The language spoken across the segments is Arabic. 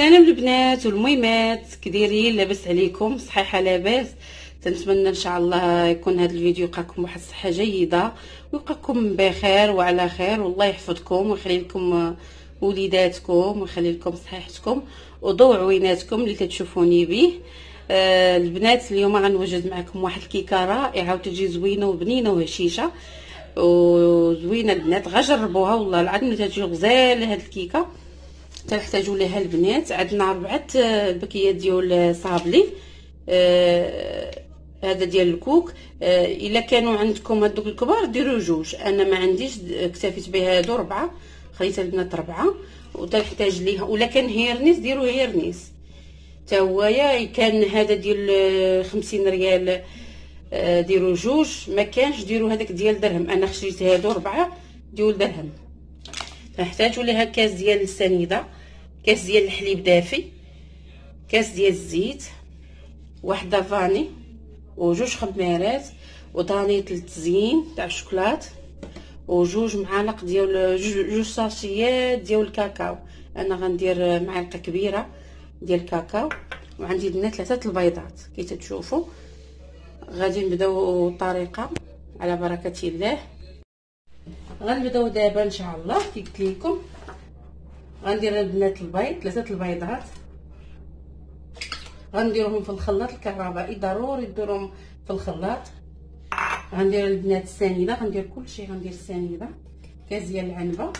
سلام البنات والميمات، كديرين؟ لاباس عليكم؟ صحيحه لاباس؟ تنتمنى ان شاء الله يكون هذا الفيديو يلقاكم واحد الصحه جيده ويلقاكم بخير وعلى خير، والله يحفظكم ويخلي لكم وليداتكم ويخلي لكم صحيحتكم وضوء عويناتكم اللي تتشوفوني به. البنات اليوم غنوجد معكم واحد الكيكه رائعه وتجي زوينه وبنينه وهشيشه وزوينه. البنات غجربوها والله العظيم تجي غزاله هاد الكيكه. تنحتاجوا لها البنات عندنا 4 البكيات ديال صابلي، هذا ديال الكوك. الا كانوا عندكم هذوك الكبار ديروا 2، انا ما عنديش اكتفيت بها هادو 4، خليت البنات 4. وتنحتاج ليها ولا كان هيرنيس ديروا هيرنيس تا هويا، كان هذا ديال 50 ريال ديروا 2، ما كانش ديروا هذاك ديال درهم، انا خشيت هادو 4 ديال درهم. نحتاجوا لها كاس ديال السنيده، كاس ديال الحليب دافي، كاس ديال الزيت، واحده فاني و2 خميرات ودانية التزيين تاع الشوكولات و2 معالق ديال 2 ساشيات ديال الكاكاو. انا غندير معلقه كبيره ديال الكاكاو، وعندي البنات 3 البيضات كي تشوفوا. غادي نبداو الطريقه على بركه الله. غنبداو دابا ان شاء الله كي قلت لكم. غندير البنات البيض 3 البيضات، غنديرهم في الخلاط الكهربائي، ضروري ديروهم في الخلاط. غندير البنات السنيده، غندير كلشي، غندير السنيده، كاس ديال العنبه.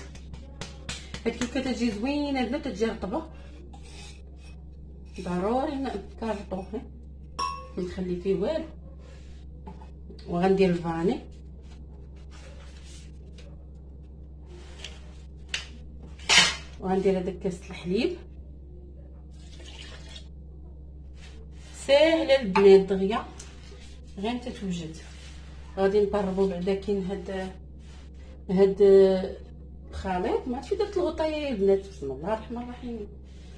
هاد الكيكه تجي زوينه البنات، تجي رطبه، ضروري نكرطوه نخلي فيه والو. وغندير الفاني، وغندير هذاك كاس الحليب. ساهله البنات دغيا غير تتوجد. غادي نقربوا بعدا كاين هاد الخليط. ما عرفتش درت الغطايه البنات، بسم الله الرحمن الرحيم،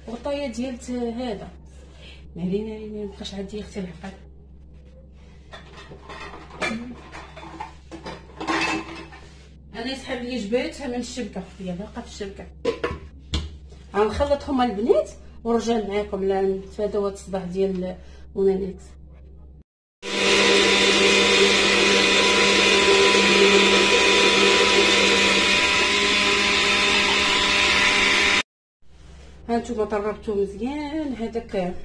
غطايه ديال هذا ناري مابقاش عندي اختي العقل. انا يسحب لي جبيتها من الشبكه، هي باقا في الشبكه. غنخلطهم البنات ونرجع معاكم لنتفاداو هاد الصداع ديال مونانيكس. هانتوما طربتو مزيان هذاك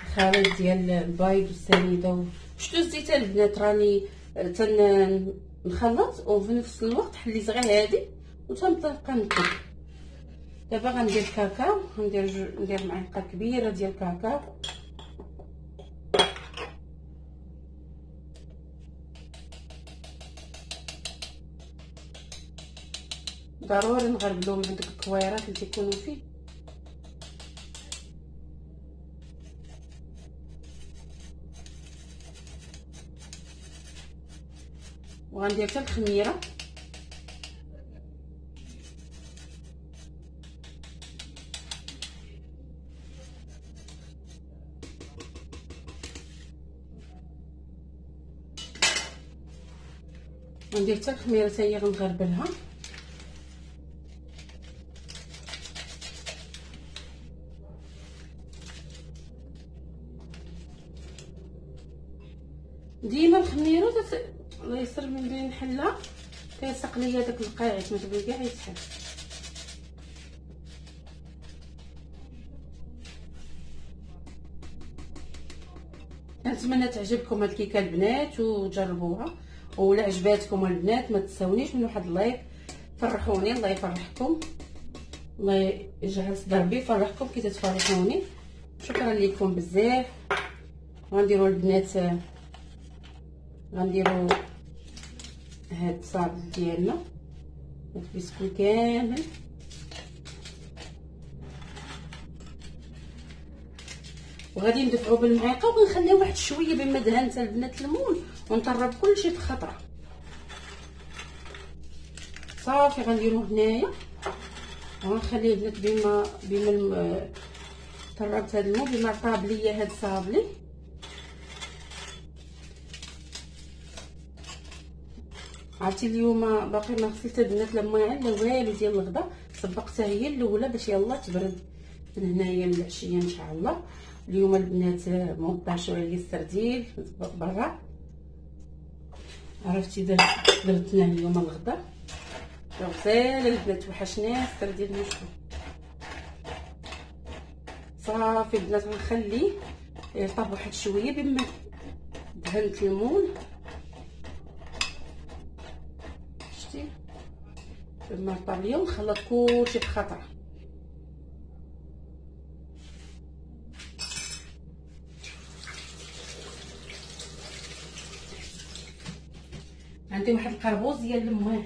الخليط ديال البيض والسنيده وشتو الزيت البنات. راني نخلط وفي نفس الوقت حليت غير هادي وتنطلق نكب. دابا غندير الكاكاو، ندير معلقه كبيره ديال الكاكاو. ضروري نغربلو من هذوك الكويرات اللي تيكونوا فيه. وغندير حتى الخميره، غندير حتى الخميره حتى هي غنغربلها. ديما الخميره الله يسر من بين الحله كيسق ليا داك القاعد ما تبغي كاع يسحب. نتمنى تعجبكم هاد الكيكه البنات وتجربوها، ولا عجباتكم البنات ما تنساونيش من واحد اللايك، فرحوني. الله يفرحكم، الله يجعل صدربي يفرحكم كي تتفرحوني. شكرا لكم بزاف. غنديروا البنات غنديروا هاد الصابل ديالنا البسكوي كامل. وغادي ندفعوا بالمعلقه ونخليو واحد شويه بما دهنت البنات المول ونطرب كلشي في خطره. صافي غنديرو هنايا وغنخليه البنات بما طربت هاد المول بما طاب ليا هاد الصابلي. عرفتي اليوم باقي ما غسلت البنات لا الماعن لا والو ديال الغدا، سبقتها هي الاولى باش يلا تبرد. من هنايا للعشيه ان شاء الله. اليوم البنات موضعش عليا السردين برا، عرفتي درتنا اليوم الغدا غزال البنات، وحشناه السردين مشوي. صافي البنات غنخليه يطاب واحد شويه بما دهنت المول، شتي بما طابيه ونخلط كلشي بخطره. عندي واحد القربوز ديال الماء،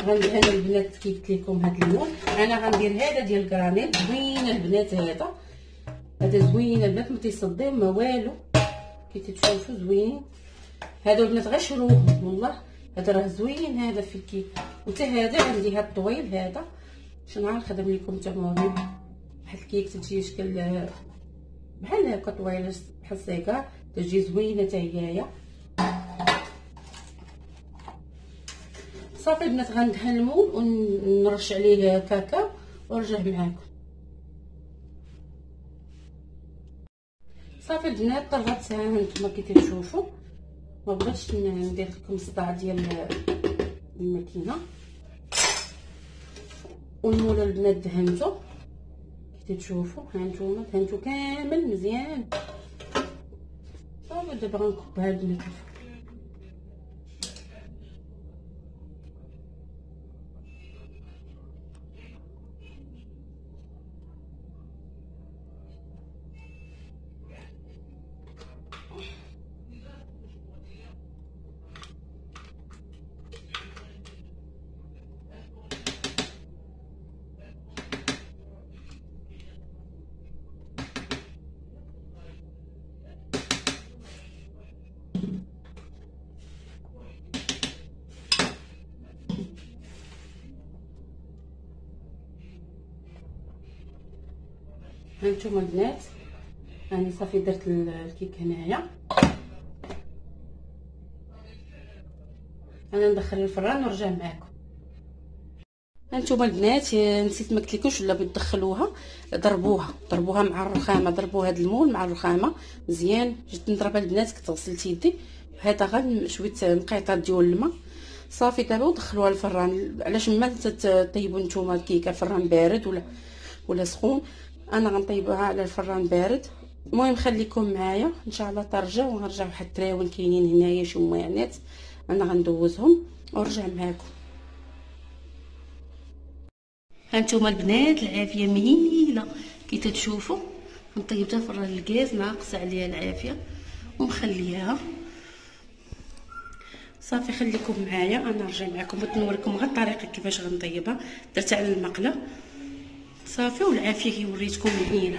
غندير انا البنات كي قلت لكم هاد اللون. انا غندير هذا ديال الكراميل زوين البنات، هذا زوين البنات، ما تيصديو ما والو، كي تشوفوا زوين. هادو البنات غير شروهم والله، هذا راه زوين هذا في الكيك. وتا هذا عندي هاد الطويل هذا، شنو غنخدم لكم تماما واحد الكيك تجي شكل بحال هكا طويله بحال السيكا، تجي زوينه حتى هيايا. صافي البنات غندهن المول ونرش عليه كاكاو ونرجع معاكم. صافي البنات طلعتها هانتوما كي تشوفوا، ما بغيتش ندير لكم صداع ديال الماكينه. والمول البنات دهنتو كي تشوفوا، هانتوما دهنتو كامل مزيان. صافي دابا غنكبها البنات. هانتوما البنات راني صافي درت الكيك هنايا، انا ندخل الفران ونرجع معاكم. هانتوما البنات نسيت ما قلتلكمش ولا بغيت تدخلوها، ضربوها مع الرخامه، ضربوا هذا المول مع الرخامه مزيان. جيت نضربها البنات كنت غسلت يدي، هذا غير شويه نقيطه ديال الماء. صافي دابا ودخلوها الفران. علاش ما تطيبوا نتوما الكيكه الفران بارد ولا سخون؟ انا غنطيبها على الفران بارد. المهم خليكم معايا ان شاء الله ترجع، ونرجع واحد التراون كاينين هنايا شي مايونيز انا غندوزهم ونرجع معاكم. هانتوما البنات العافيه مهيله كي تشوفوا، نطيبتها في الفران الغاز ناقصه عليها العافيه ومخليها. صافي خليكم معايا انا نرجع معكم ونوريكم غير الطريقه كيفاش غنطيبها. درتها على المقله صافي، والعافيه كي وريتكم مهيله.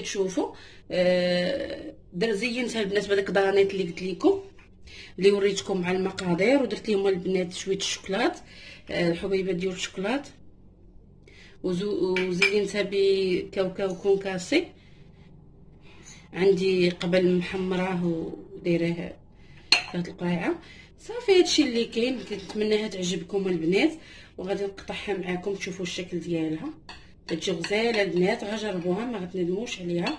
تشوفوا زينتها البنات بهذاك دانيت اللي قلت لكم، اللي وريتكم مع المقادير، ودرت لهم البنات شويه الشوكولات، الحبيبه ديال الشوكولات، وزينتها بكاوكاو كونكاسي عندي قبل محمراه ودايره هاد القريعه. صافي هادشي اللي كاين، كنتمنىها تعجبكم البنات، وغادي نقطعها معاكم تشوفوا الشكل ديالها. تجي غزاله البنات، غجربوها ما غتندموش عليها،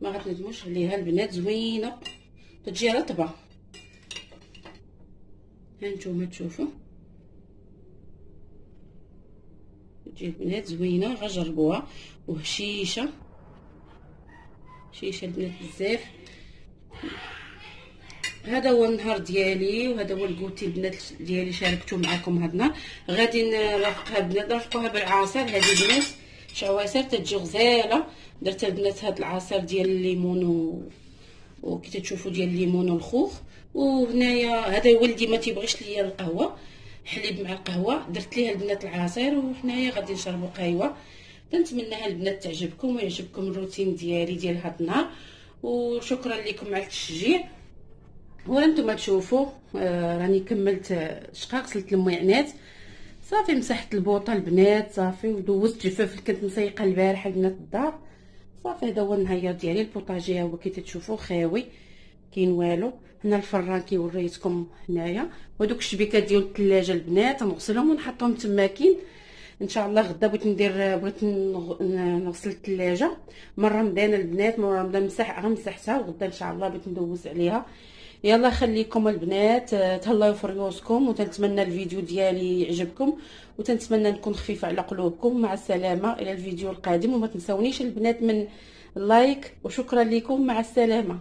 ما غتندموش عليها البنات، زوينه تجي رطبه. ها نتوما تشوفوا تجي البنات زوينه، غجربوها وهشيشه شيشه البنات بزاف. هذا هو النهار ديالي، وهذا هو الكوتي البنات ديالي شاركته معكم هذا النهار. غادي نرافقها البنات، نرافقوها بالعصير. هذه البنات شعواسر تجي غزاله، درت البنات هذا العصير ديال الليمون وكي تشوفوا ديال الليمون والخوخ. وهنايا هذا ولدي ما تيبغيش ليا القهوه، حليب مع القهوه، درت ليها البنات العصير، وحنايا غادي نشربوا قهوه. كنتمنىها البنات تعجبكم ويعجبكم الروتين ديالي ديال هذا النهار، وشكرا لكم على التشجيع. وانتم تشوفوا راني كملت شقاق، غسلت المعينات صافي، مسحت البوطه البنات صافي، ودوزت جفاف اللي كنت مسيقه البارح البنات الدار. صافي هذا هو النهار ديالي. البوطاجي هو كي تشوفوا خاوي، كاين والو. هنا الفران كي وريتكم هنايا، ودوك الشبيكات ديال الثلاجه البنات نغسلهم ونحطهم تماكين. ان شاء الله غدا بغيت نغسل الثلاجه من رمضان البنات، من رمضان مسحتها، وغدا ان شاء الله بغيت ندوز عليها. يلا خليكم البنات، تهلاو في ريوسكم، وتنتمنى الفيديو ديالي يعجبكم، وتنتمنى نكون خفيفه على قلوبكم. مع السلامه الى الفيديو القادم، وما تنسونيش البنات من اللايك، وشكرا لكم، مع السلامه.